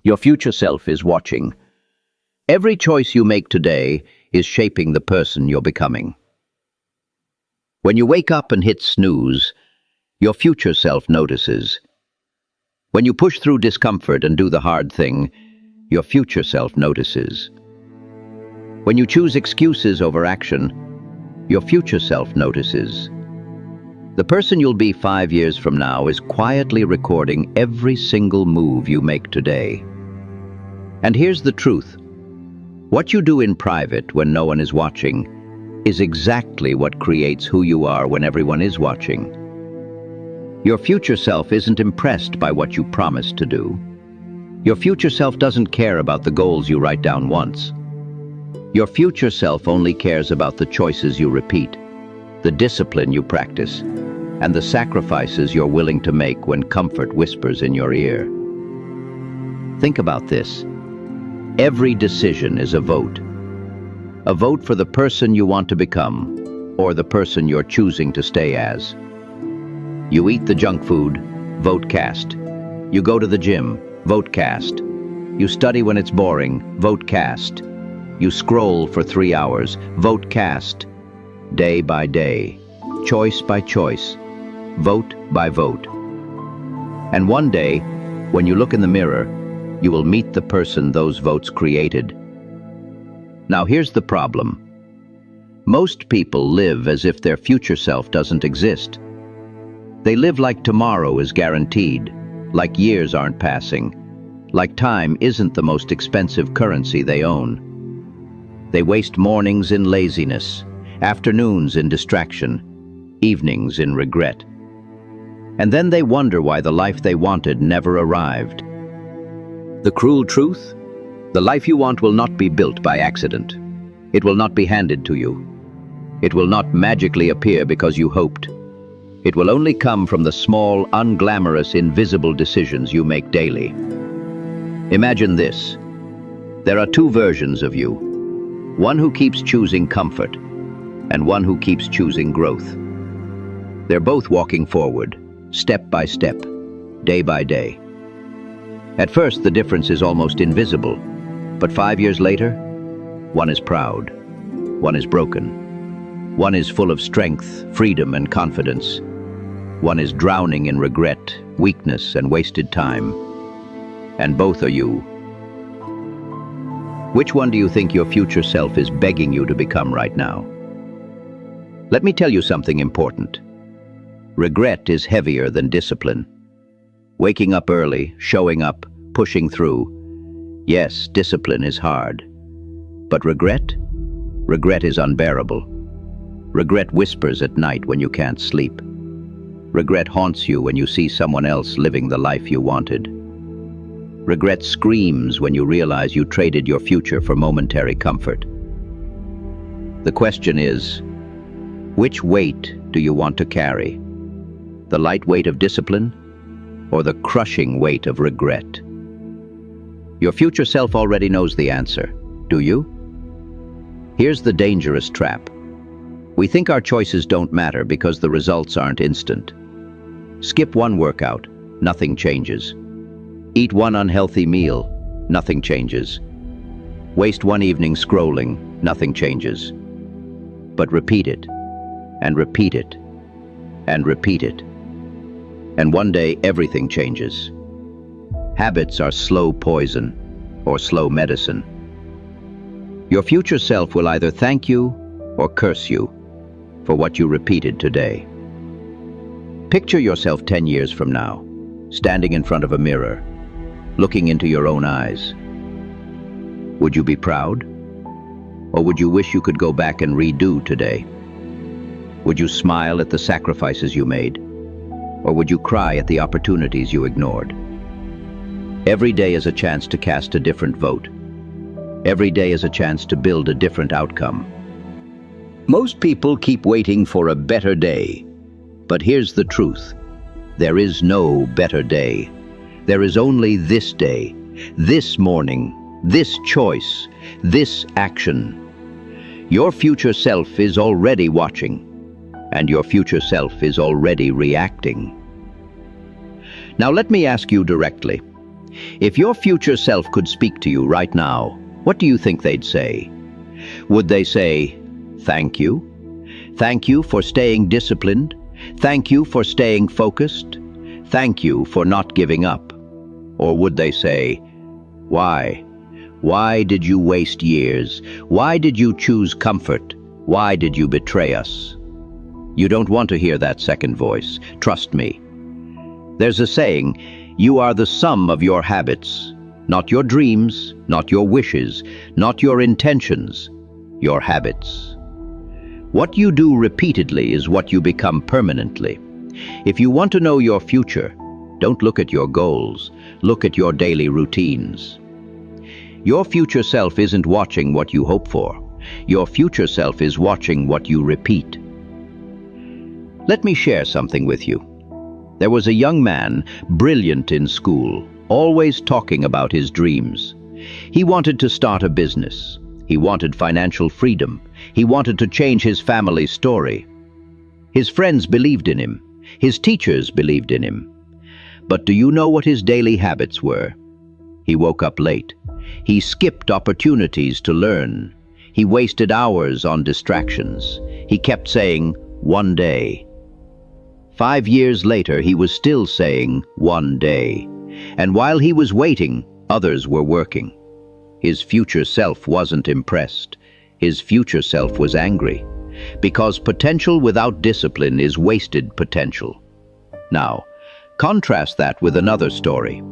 Your future self is watching. Every choice you make today is shaping the person you're becoming. When you wake up and hit snooze, your future self notices. When you push through discomfort and do the hard thing, your future self notices. When you choose excuses over action, your future self notices. The person you'll be 5 years from now is quietly recording every single move you make today. And here's the truth. What you do in private when no one is watching is exactly what creates who you are when everyone is watching. Your future self isn't impressed by what you promised to do. Your future self doesn't care about the goals you write down once. Your future self only cares about the choices you repeat, the discipline you practice, and the sacrifices you're willing to make when comfort whispers in your ear. Think about this. Every decision is a vote. A vote for the person you want to become, or the person you're choosing to stay as. You eat the junk food, vote cast. You go to the gym, vote cast. You study when it's boring, vote cast. You scroll for 3 hours, vote cast. Day by day, choice by choice, vote by vote. And one day, when you look in the mirror, you will meet the person those votes created. Now here's the problem. Most people live as if their future self doesn't exist. They live like tomorrow is guaranteed, like years aren't passing, like time isn't the most expensive currency they own. They waste mornings in laziness, afternoons in distraction, evenings in regret. And then they wonder why the life they wanted never arrived. The cruel truth? The life you want will not be built by accident. It will not be handed to you. It will not magically appear because you hoped. It will only come from the small, unglamorous, invisible decisions you make daily. Imagine this. There are two versions of you. One who keeps choosing comfort, and one who keeps choosing growth. They're both walking forward, step by step, day by day. At first, the difference is almost invisible, but 5 years later, one is proud, one is broken, one is full of strength, freedom, and confidence. One is drowning in regret, weakness, and wasted time. And both are you. Which one do you think your future self is begging you to become right now? Let me tell you something important. Regret is heavier than discipline. Waking up early, showing up, pushing through. Yes, discipline is hard. But regret? Regret is unbearable. Regret whispers at night when you can't sleep. Regret haunts you when you see someone else living the life you wanted. Regret screams when you realize you traded your future for momentary comfort. The question is, which weight do you want to carry? The light weight of discipline or the crushing weight of regret? Your future self already knows the answer, do you? Here's the dangerous trap. We think our choices don't matter because the results aren't instant. Skip one workout, nothing changes. Eat one unhealthy meal, nothing changes. Waste one evening scrolling, nothing changes. But repeat it, and repeat it, and repeat it. And one day everything changes. Habits are slow poison or slow medicine. Your future self will either thank you or curse you for what you repeated today. Picture yourself 10 years from now, standing in front of a mirror, looking into your own eyes. Would you be proud? Or would you wish you could go back and redo today? Would you smile at the sacrifices you made? Or would you cry at the opportunities you ignored? Every day is a chance to cast a different vote. Every day is a chance to build a different outcome. Most people keep waiting for a better day. But here's the truth. There is no better day. There is only this day, this morning, this choice, this action. Your future self is already watching, and your future self is already reacting. Now let me ask you directly. If your future self could speak to you right now, what do you think they'd say? Would they say, "Thank you. Thank you for staying disciplined. Thank you for staying focused. Thank you for not giving up"? Or would they say, "Why? Why did you waste years? Why did you choose comfort? Why did you betray us?" You don't want to hear that second voice. Trust me. There's a saying, you are the sum of your habits, not your dreams, not your wishes, not your intentions, your habits. What you do repeatedly is what you become permanently. If you want to know your future, don't look at your goals, look at your daily routines. Your future self isn't watching what you hope for. Your future self is watching what you repeat. Let me share something with you. There was a young man, brilliant in school, always talking about his dreams. He wanted to start a business. He wanted financial freedom. He wanted to change his family's story. His friends believed in him. His teachers believed in him. But do you know what his daily habits were? He woke up late. He skipped opportunities to learn. He wasted hours on distractions. He kept saying, "One day." 5 years later, he was still saying, "One day." And while he was waiting, others were working. His future self wasn't impressed. His future self was angry. Because potential without discipline is wasted potential. Now, contrast that with another story.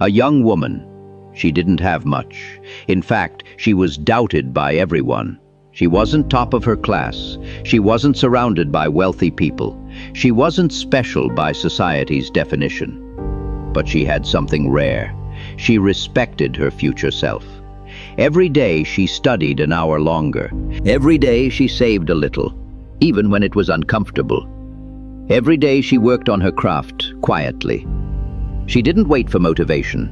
A young woman. She didn't have much. In fact, she was doubted by everyone. She wasn't top of her class. She wasn't surrounded by wealthy people. She wasn't special by society's definition. But she had something rare. She respected her future self. Every day she studied an hour longer. Every day she saved a little, even when it was uncomfortable. Every day she worked on her craft quietly. She didn't wait for motivation.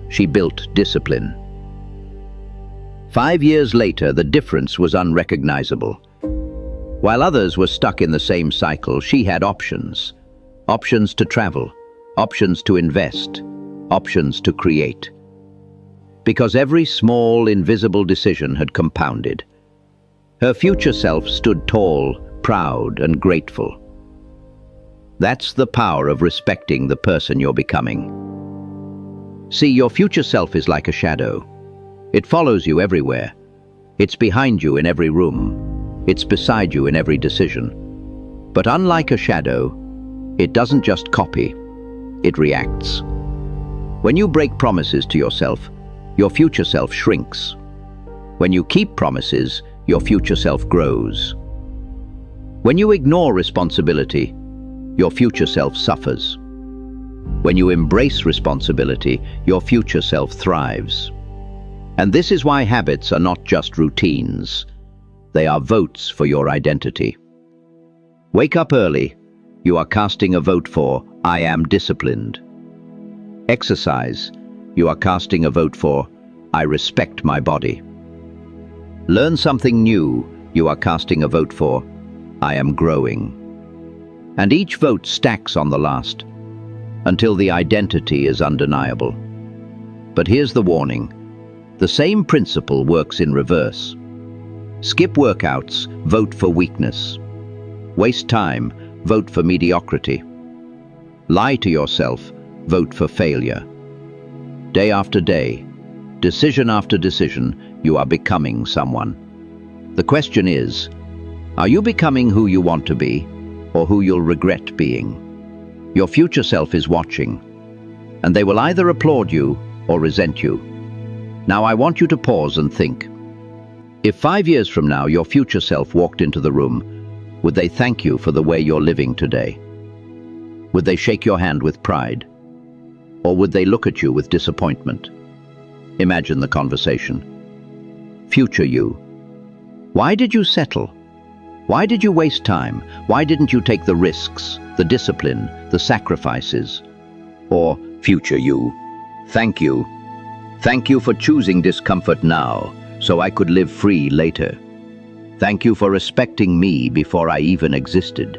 She built discipline. 5 years later, the difference was unrecognizable. While others were stuck in the same cycle, she had options. Options to travel, options to invest, options to create. Because every small, invisible decision had compounded. Her future self stood tall, proud, and grateful. That's the power of respecting the person you're becoming. See, your future self is like a shadow. It follows you everywhere. It's behind you in every room. It's beside you in every decision. But unlike a shadow, it doesn't just copy, it reacts. When you break promises to yourself, your future self shrinks. When you keep promises, your future self grows. When you ignore responsibility, your future self suffers. When you embrace responsibility, your future self thrives. And this is why habits are not just routines. They are votes for your identity. Wake up early. You are casting a vote for, "I am disciplined." Exercise. You are casting a vote for, "I respect my body." Learn something new. You are casting a vote for, "I am growing." And each vote stacks on the last, until the identity is undeniable. But here's the warning. The same principle works in reverse. Skip workouts, vote for weakness. Waste time, vote for mediocrity. Lie to yourself, vote for failure. Day after day, decision after decision, you are becoming someone. The question is, are you becoming who you want to be, or who you'll regret being? Your future self is watching, and they will either applaud you or resent you. Now I want you to pause and think. If 5 years from now your future self walked into the room, would they thank you for the way you're living today? Would they shake your hand with pride? Or would they look at you with disappointment? Imagine the conversation. Future you. Why did you settle? Why did you waste time? Why didn't you take the risks, the discipline, the sacrifices? Or future you. Thank you. Thank you for choosing discomfort now, so I could live free later. Thank you for respecting me before I even existed.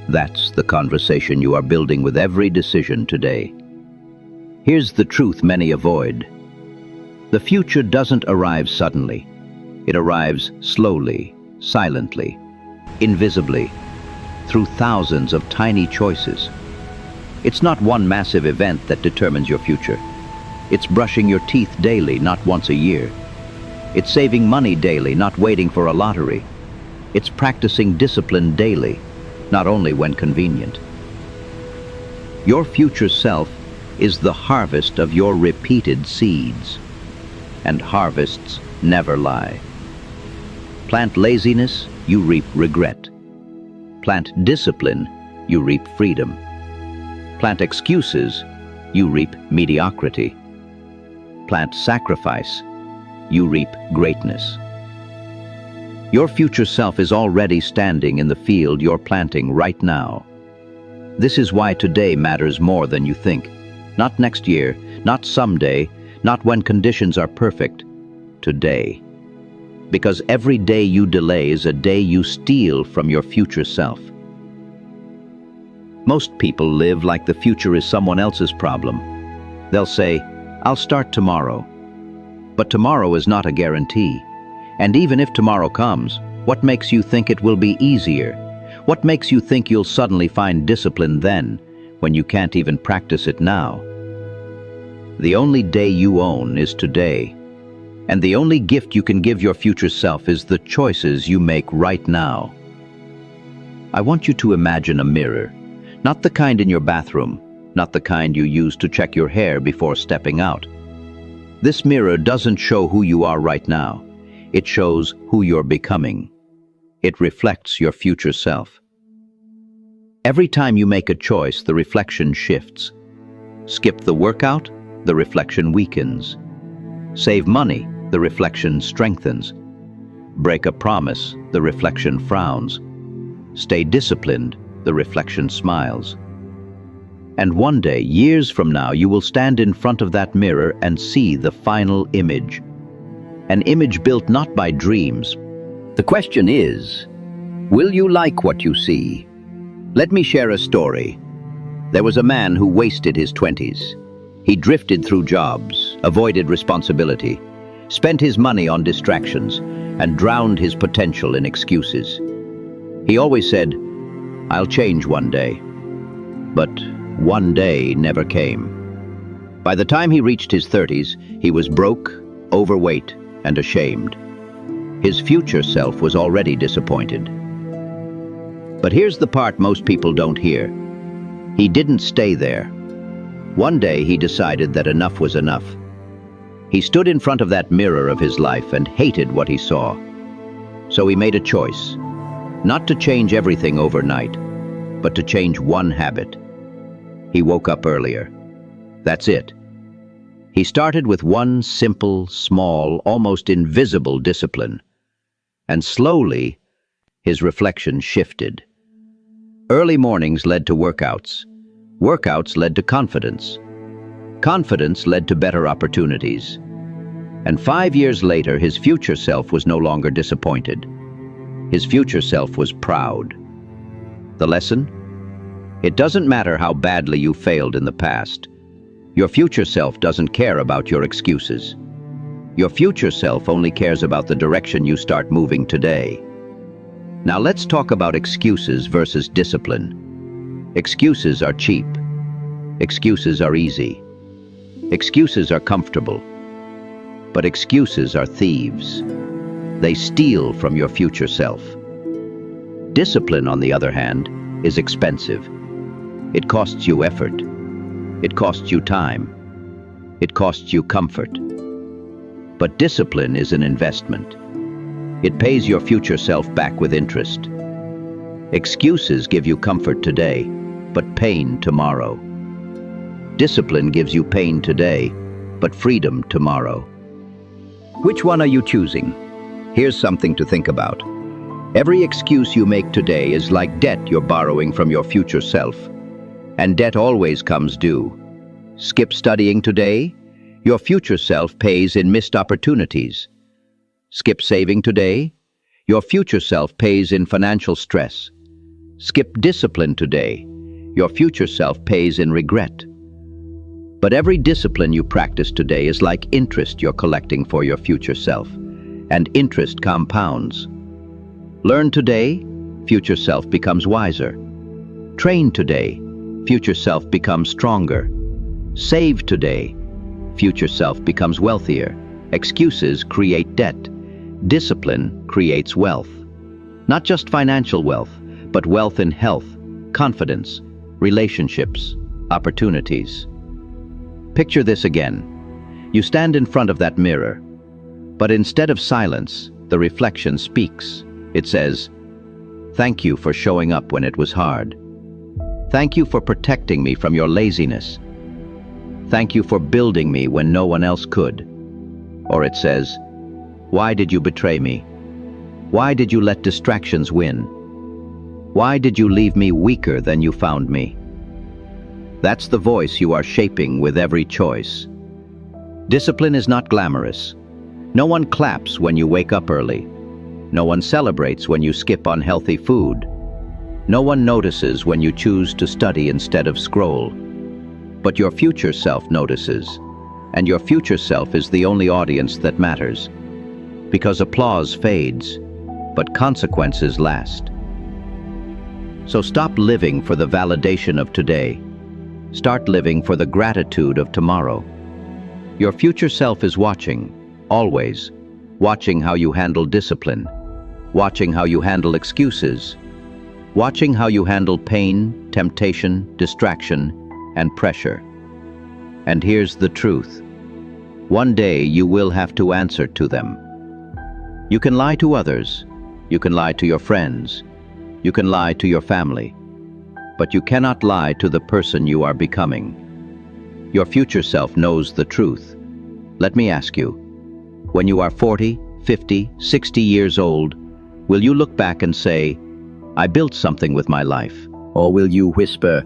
That's the conversation you are building with every decision today. Here's the truth many avoid. The future doesn't arrive suddenly. It arrives slowly, silently, invisibly, through thousands of tiny choices. It's not one massive event that determines your future. It's brushing your teeth daily, not once a year. It's saving money daily, not waiting for a lottery. It's practicing discipline daily, not only when convenient. Your future self is the harvest of your repeated seeds. And harvests never lie. Plant laziness, you reap regret. Plant discipline, you reap freedom. Plant excuses, you reap mediocrity. Plant sacrifice, you reap greatness. Your future self is already standing in the field you're planting right now. This is why today matters more than you think. Not next year, not someday, not when conditions are perfect. Today. Because every day you delay is a day you steal from your future self. Most people live like the future is someone else's problem. They'll say, "I'll start tomorrow." But tomorrow is not a guarantee. And even if tomorrow comes, what makes you think it will be easier? What makes you think you'll suddenly find discipline then, when you can't even practice it now? The only day you own is today. And the only gift you can give your future self is the choices you make right now. I want you to imagine a mirror. Not the kind in your bathroom, not the kind you use to check your hair before stepping out. This mirror doesn't show who you are right now. It shows who you're becoming. It reflects your future self. Every time you make a choice, the reflection shifts. Skip the workout, the reflection weakens. Save money, the reflection strengthens. Break a promise, the reflection frowns. Stay disciplined, the reflection smiles. And one day, years from now, you will stand in front of that mirror and see the final image. An image built not by dreams. The question is, will you like what you see? Let me share a story. There was a man who wasted his 20s. He drifted through jobs, avoided responsibility, spent his money on distractions, and drowned his potential in excuses. He always said, "I'll change one day." But one day never came. By the time he reached his 30s, he was broke, overweight, and ashamed. His future self was already disappointed. But here's the part most people don't hear. He didn't stay there. One day he decided that enough was enough. He stood in front of that mirror of his life and hated what he saw. So he made a choice, not to change everything overnight, but to change one habit. He woke up earlier. That's it. He started with one simple, small, almost invisible discipline. And slowly, his reflection shifted. Early mornings led to workouts. Workouts led to confidence. Confidence led to better opportunities. And 5 years later, his future self was no longer disappointed. His future self was proud. The lesson? It doesn't matter how badly you failed in the past. Your future self doesn't care about your excuses. Your future self only cares about the direction you start moving today. Now let's talk about excuses versus discipline. Excuses are cheap. Excuses are easy. Excuses are comfortable. But excuses are thieves. They steal from your future self. Discipline, on the other hand, is expensive. It costs you effort. It costs you time. It costs you comfort. But discipline is an investment. It pays your future self back with interest. Excuses give you comfort today, but pain tomorrow. Discipline gives you pain today, but freedom tomorrow. Which one are you choosing? Here's something to think about. Every excuse you make today is like debt you're borrowing from your future self. And debt always comes due. Skip studying today? Your future self pays in missed opportunities. Skip saving today? Your future self pays in financial stress. Skip discipline today? Your future self pays in regret. But every discipline you practice today is like interest you're collecting for your future self, and interest compounds. Learn today, future self becomes wiser. Train today, future self becomes stronger. Save today, future self becomes wealthier. Excuses create debt. Discipline creates wealth. Not just financial wealth, but wealth in health, confidence, relationships, opportunities. Picture this again. You stand in front of that mirror, but instead of silence, the reflection speaks. It says, "Thank you for showing up when it was hard. Thank you for protecting me from your laziness. Thank you for building me when no one else could." Or it says, "Why did you betray me? Why did you let distractions win? Why did you leave me weaker than you found me?" That's the voice you are shaping with every choice. Discipline is not glamorous. No one claps when you wake up early. No one celebrates when you skip unhealthy food. No one notices when you choose to study instead of scroll. But your future self notices, and your future self is the only audience that matters. Because applause fades, but consequences last. So stop living for the validation of today. Start living for the gratitude of tomorrow. Your future self is watching, always, watching how you handle discipline, watching how you handle excuses, watching how you handle pain, temptation, distraction, and pressure. And here's the truth. One day you will have to answer to them. You can lie to others, you can lie to your friends, you can lie to your family, but you cannot lie to the person you are becoming. Your future self knows the truth. Let me ask you, when you are 40, 50, 60 years old, will you look back and say, "I built something with my life"? Or will you whisper,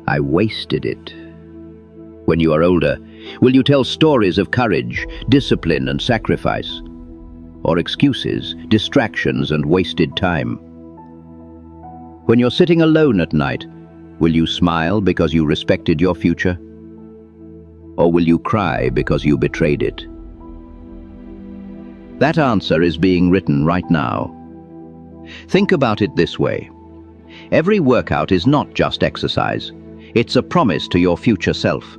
"I wasted it"? When you are older, will you tell stories of courage, discipline, and sacrifice? Or excuses, distractions, and wasted time? When you're sitting alone at night, will you smile because you respected your future? Or will you cry because you betrayed it? That answer is being written right now. Think about it this way. Every workout is not just exercise. It's a promise to your future self.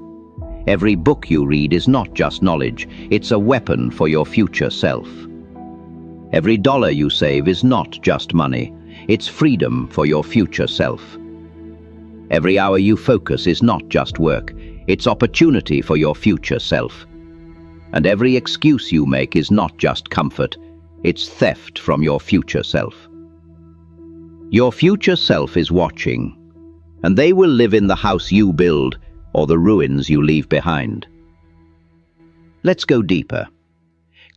Every book you read is not just knowledge. It's a weapon for your future self. Every dollar you save is not just money. It's freedom for your future self. Every hour you focus is not just work. It's opportunity for your future self. And every excuse you make is not just comfort. It's theft from your future self. Your future self is watching, and they will live in the house you build or the ruins you leave behind. Let's go deeper.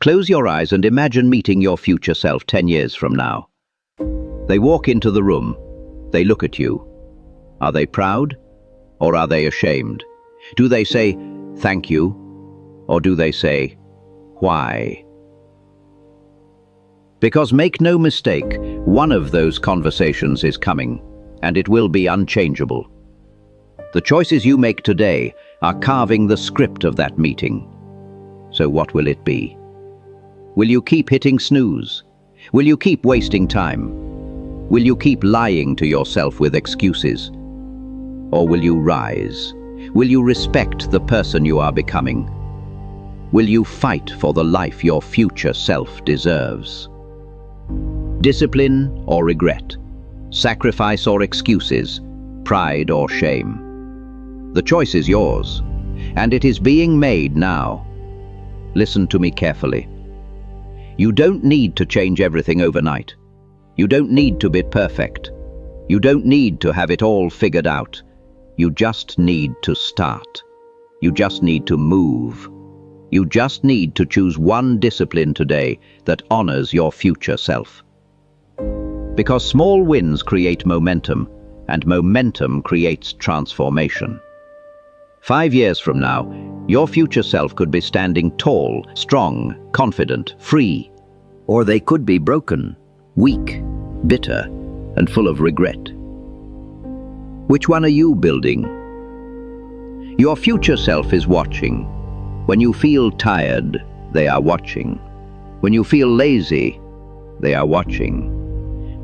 Close your eyes and imagine meeting your future self 10 years from now. They walk into the room. They look at you. Are they proud or are they ashamed? Do they say, "Thank you," or do they say, "Why?" Because make no mistake, one of those conversations is coming, and it will be unchangeable. The choices you make today are carving the script of that meeting. So what will it be? Will you keep hitting snooze? Will you keep wasting time? Will you keep lying to yourself with excuses? Or will you rise? Will you respect the person you are becoming? Will you fight for the life your future self deserves? Discipline or regret? Sacrifice or excuses? Pride or shame? The choice is yours, and it is being made now. Listen to me carefully. You don't need to change everything overnight. You don't need to be perfect. You don't need to have it all figured out. You just need to start. You just need to move. You just need to choose one discipline today that honors your future self. Because small wins create momentum, and momentum creates transformation. 5 years from now, your future self could be standing tall, strong, confident, free. Or they could be broken, weak, bitter, and full of regret. Which one are you building? Your future self is watching. When you feel tired, they are watching. When you feel lazy, they are watching.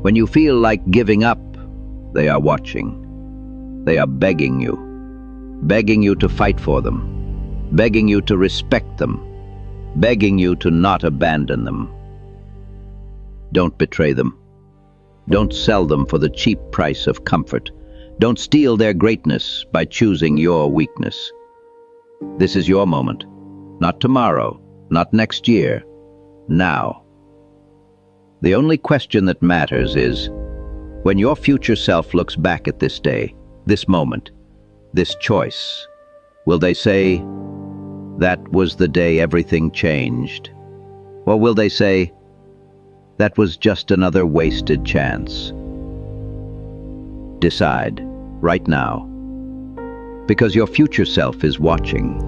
When you feel like giving up, they are watching. They are begging you to fight for them, begging you to respect them, begging you to not abandon them. Don't betray them. Don't sell them for the cheap price of comfort. Don't steal their greatness by choosing your weakness. This is your moment. Not tomorrow, not next year. Now. The only question that matters is, when your future self looks back at this day, this moment, this choice, will they say, "That was the day everything changed"? Or will they say, "That was just another wasted chance"? Decide, right now, because your future self is watching.